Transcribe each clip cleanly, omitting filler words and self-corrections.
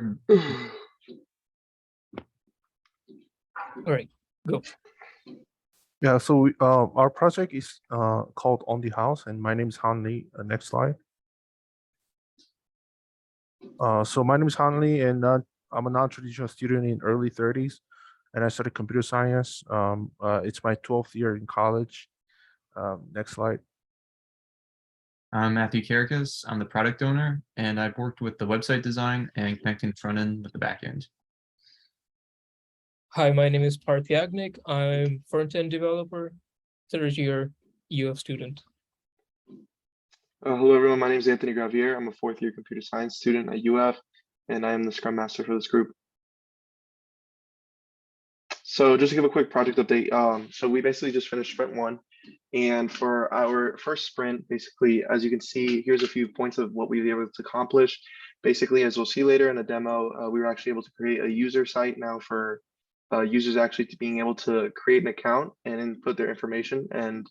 All right, go. Yeah, so our project is called On the House, and my name is Han Lee. Next slide. So my name is Han Lee, and I'm a non-traditional student in early 30s, and I studied computer science. It's my 12th year in college. Next slide. I'm Matthew Karakas. I'm the product owner, and I've worked with the website design and connecting the front end with the back end. Hi, my name is Parth Yagnik. I'm front-end developer, third year UF student. Hello, everyone. My name is Anthony Gravier. I'm a fourth year computer science student at UF, and I am the Scrum Master for this group. So just to give a quick project update, so we basically just finished sprint 1. And for our first sprint, basically, as you can see, here's a few points of what we were able to accomplish. Basically, as we'll see later in the demo, we were actually able to create a user site now for users actually to being able to create an account and input their information. And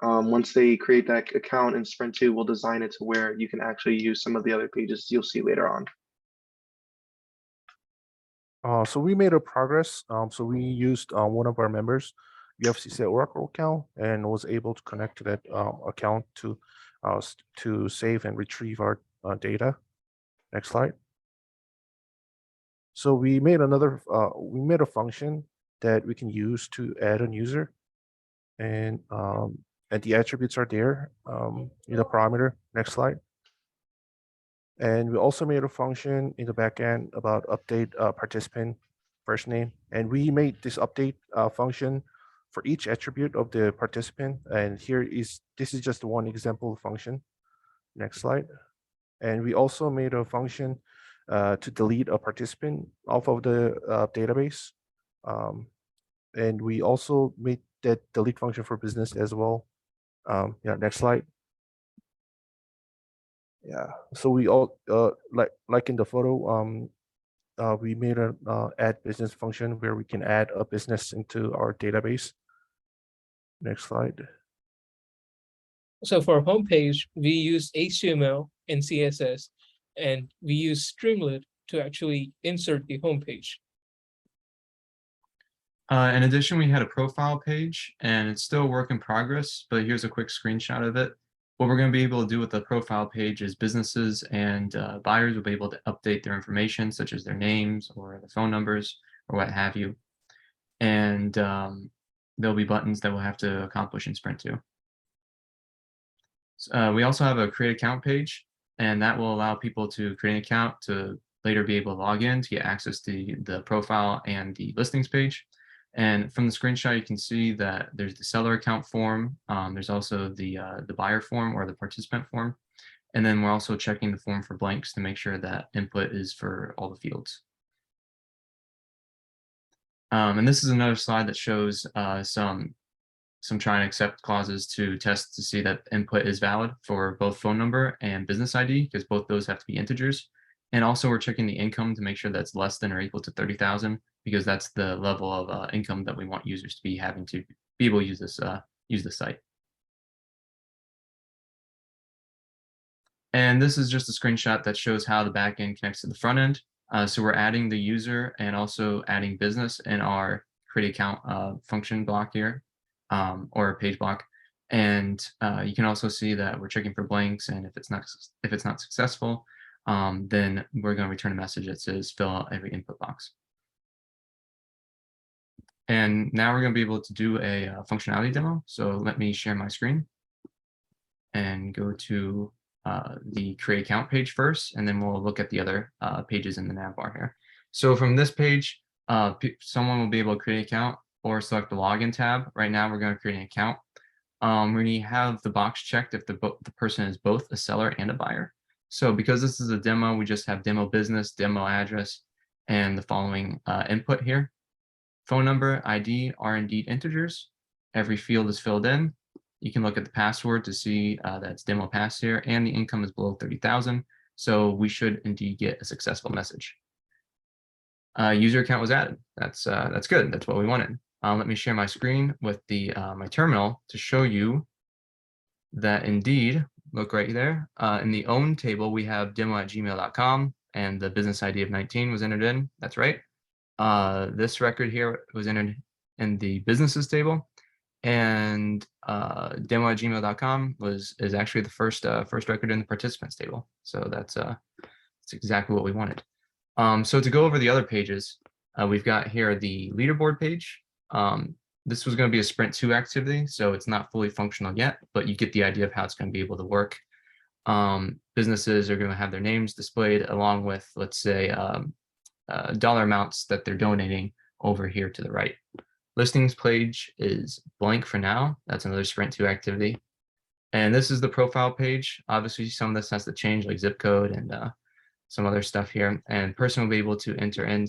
once they create that account in sprint 2, we'll design it to where you can actually use some of the other pages you'll see later on. So we made a progress. So we used one of our members' UFCC Oracle account and was able to connect to that account to save and retrieve our data. Next slide. So we made a function that we can use to add a user, and the attributes are there in the parameter. Next slide. And we also made a function in the backend about update participant first name. And we made this update function for each attribute of the participant. And this is just one example function. Next slide. And we also made a function to delete a participant off of the database. And we also made that delete function for business as well. Yeah, next slide. Yeah, so we all like in the photo, we made an add business function where we can add a business into our database. Next slide. So for our homepage, we use HTML and CSS, and we use Streamlit to actually insert the homepage. In addition, we had a profile page, and it's still a work in progress, but here's a quick screenshot of it. What we're going to be able to do with the profile page is businesses and buyers will be able to update their information, such as their names or their phone numbers or what have you. And there'll be buttons that we'll have to accomplish in Sprint 2. We also have a create account page, and that will allow people to create an account to later be able to log in to get access to the profile and the listings page. And from the screenshot, you can see that there's the seller account form. There's also the buyer form or the participant form. And then we're also checking the form for blanks to make sure that input is for all the fields. And this is another slide that shows some try and accept clauses to test to see that input is valid for both phone number and business ID, because both those have to be integers. And also we're checking the income to make sure that's less than or equal to 30,000, because that's the level of income that we want users to be having to be able to use the site. And this is just a screenshot that shows how the backend connects to the front end. So we're adding the user and also adding business in our create account function block here, or page block. And you can also see that we're checking for blanks, and if it's not successful, then we're going to return a message that says fill out every input box. And now we're going to be able to do a functionality demo. So let me share my screen and go to the create account page first, and then we'll look at the other pages in the nav bar here. So from this page, someone will be able to create an account or select the login tab. Right now, we're going to create an account. We have the box checked if the person is both a seller and a buyer. So because this is a demo, we just have demo business, demo address, and the following input here. Phone number, ID are indeed integers. Every field is filled in. You can look at the password to see that's demo pass here, and the income is below 30,000. So we should indeed get a successful message. User account was added. That's good. That's what we wanted. Let me share my screen with my terminal to show you that indeed, look right there, in the own table, we have demo@gmail.com, and the business ID of 19 was entered in. That's right. This record here was entered in the businesses table, and demo@gmail.com is actually the first record in the participants table. So that's exactly what we wanted. So to go over the other pages, we've got here the leaderboard page. This was going to be a sprint 2 activity, so it's not fully functional yet, but you get the idea of how it's going to be able to work. Businesses are going to have their names displayed along with, let's say, dollar amounts that they're donating over here to the right. Listings page is blank for now. That's another sprint 2 activity. And this is the profile page. Obviously, some of this has to change, like zip code and some other stuff here. And person will be able to enter in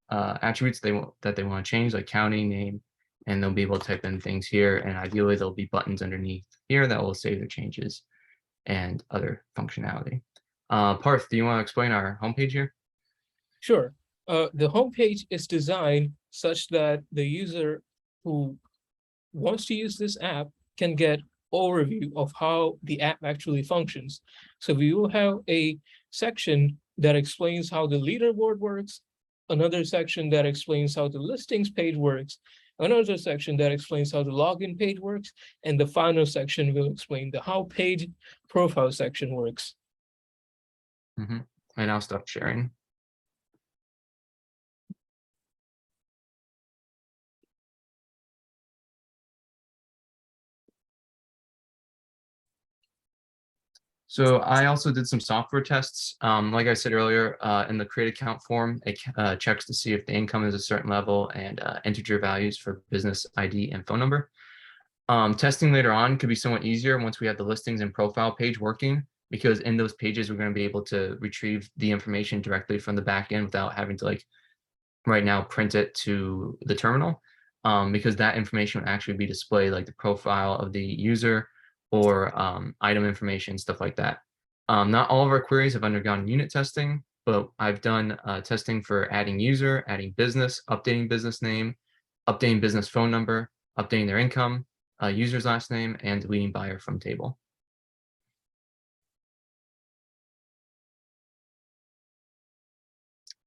attributes that they want to change, like county, name, and they'll be able to type in things here. And ideally, there'll be buttons underneath here that will save their changes and other functionality. Parth, do you want to explain our homepage here? Sure. The homepage is designed such that the user who wants to use this app can get overview of how the app actually functions. So we will have a section that explains how the leaderboard works, another section that explains how the listings page works, another section that explains how the login page works, and the final section will explain the how page profile section works. And I'll stop sharing. So I also did some software tests. Like I said earlier, in the create account form, it checks to see if the income is a certain level and integer values for business ID and phone number. Testing later on could be somewhat easier once we have the listings and profile page working, because in those pages, we're going to be able to retrieve the information directly from the back end without having to, like, right now print it to the terminal, because that information would actually be displayed, like the profile of the user or item information, stuff like that. Not all of our queries have undergone unit testing, but I've done testing for adding user, adding business, updating business name, updating business phone number, updating their income, user's last name, and deleting buyer from table.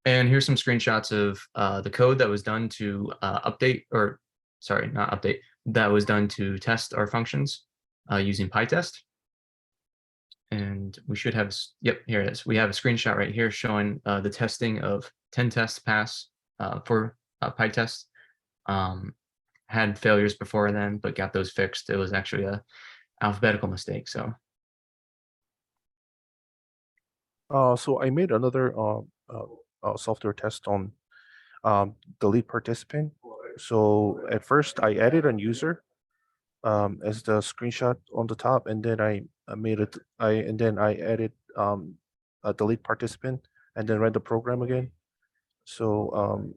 And here's some screenshots of the code that was done to update, or sorry, not update, that was done to test our functions using PyTest. And we should have, yep, here it is. We have a screenshot right here showing the testing of 10 tests pass for PyTest. Had failures before then, but got those fixed. It was actually a alphabetical mistake, so. So I made another software test on delete participant. So at first I added a user as the screenshot on the top, and then I made it. And then I added a delete participant, and then ran the program again. So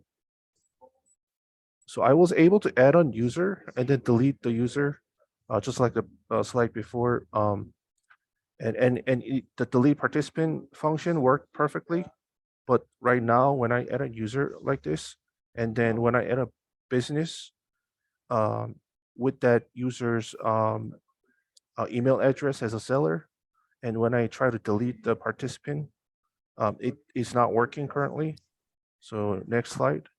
so I was able to add on user and then delete the user, just like the slide before. The delete participant function worked perfectly. But right now, when I add a user like this, and then when I add a business with that user's email address as a seller, and when I try to delete the participant, it is not working currently. So next slide.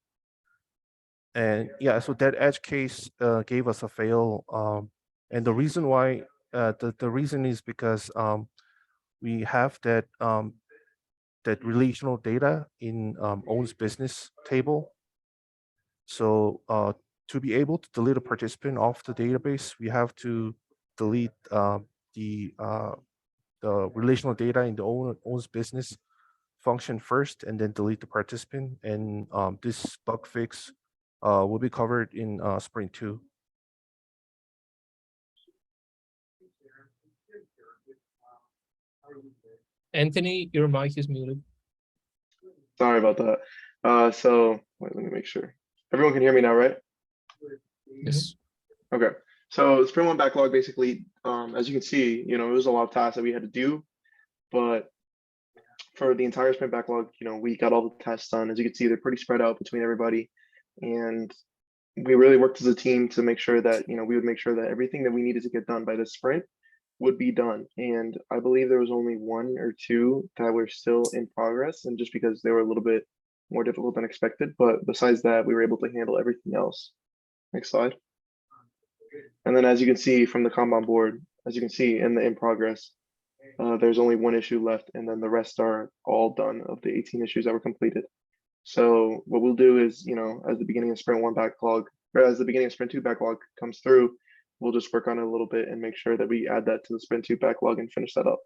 And yeah, so that edge case gave us a fail. And the reason why, the reason is because we have that that relational data in owns business table. So to be able to delete a participant off the database, we have to delete the relational data in the owns business function first, and then delete the participant. And this bug fix will be covered in sprint 2. Anthony, your mic is muted. Sorry about that. So wait, let me make sure. Everyone can hear me now, right? Yes. Okay. So sprint 1 backlog, basically, as you can see, it was a lot of tasks that we had to do, but for the entire sprint backlog, we got all the tests done. As you can see, they're pretty spread out between everybody, and we really worked as a team to make sure that, we would make sure that everything that we needed to get done by this sprint would be done. And I believe there was only 1 or 2 that were still in progress, and just because they were a little bit more difficult than expected. But besides that, we were able to handle everything else. Next slide. And then as you can see from the Kanban board, as you can see in the in progress, there's only 1 issue left, and then the rest are all done of the 18 issues that were completed. So what we'll do is, as the beginning of sprint 1 backlog, or as the beginning of sprint 2 backlog comes through, we'll just work on it a little bit and make sure that we add that to the sprint 2 backlog and finish that up.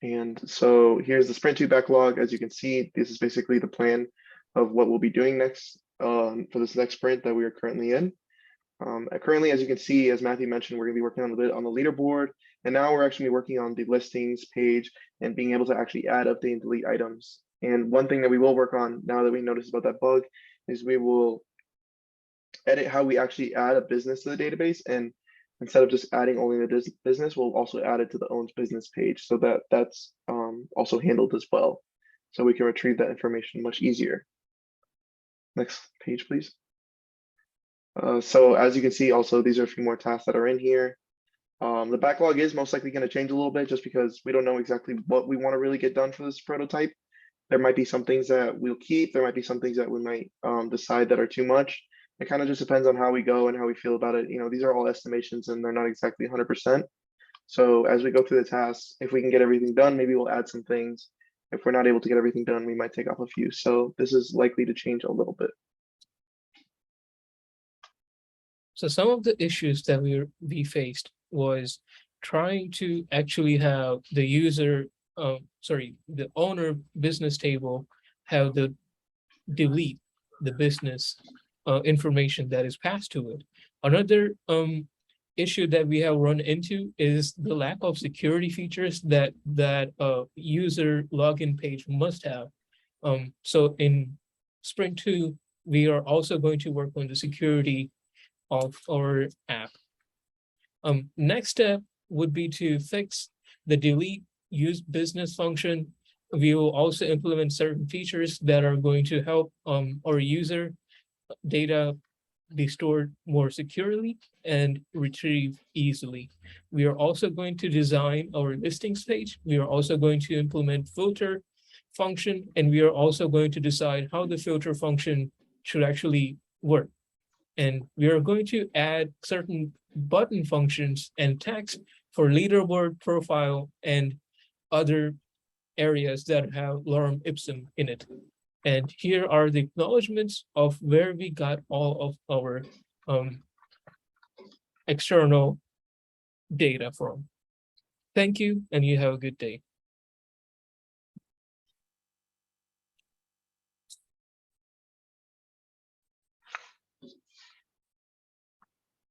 And so here's the sprint 2 backlog. As you can see, this is basically the plan of what we'll be doing next for this next sprint that we are currently in. Currently, as you can see, as Matthew mentioned, we're going to be working on the leaderboard, and now we're actually working on the listings page and being able to actually add, update, and delete items. And one thing that we will work on now that we noticed about that bug is we will edit how we actually add a business to the database, and instead of just adding only the business, we'll also add it to the owns business page, so that that's also handled as well, so we can retrieve that information much easier. Next page, please. So as you can see, also, these are a few more tasks that are in here. The backlog is most likely going to change a little bit just because we don't know exactly what we want to really get done for this prototype. There might be some things that we'll keep. There might be some things that we might decide that are too much. It kind of just depends on how we go and how we feel about it. These are all estimations and they're not exactly 100%. So as we go through the tasks, if we can get everything done, maybe we'll add some things. If we're not able to get everything done, we might take off a few. So this is likely to change a little bit. So some of the issues that we faced was trying to actually have the user, the owner business table have the delete the business information that is passed to it. Another issue that we have run into is the lack of security features that user login page must have. So in Sprint 2, we are also going to work on the security of our app. Next step would be to fix the delete use business function. We will also implement certain features that are going to help our user data be stored more securely and retrieved easily. We are also going to design our listings page. We are also going to implement filter function, and we are also going to decide how the filter function should actually work. And we are going to add certain button functions and text for leaderboard profile and other areas that have lorem ipsum in it. And here are the acknowledgements of where we got all of our external data from. Thank you, and you have a good day.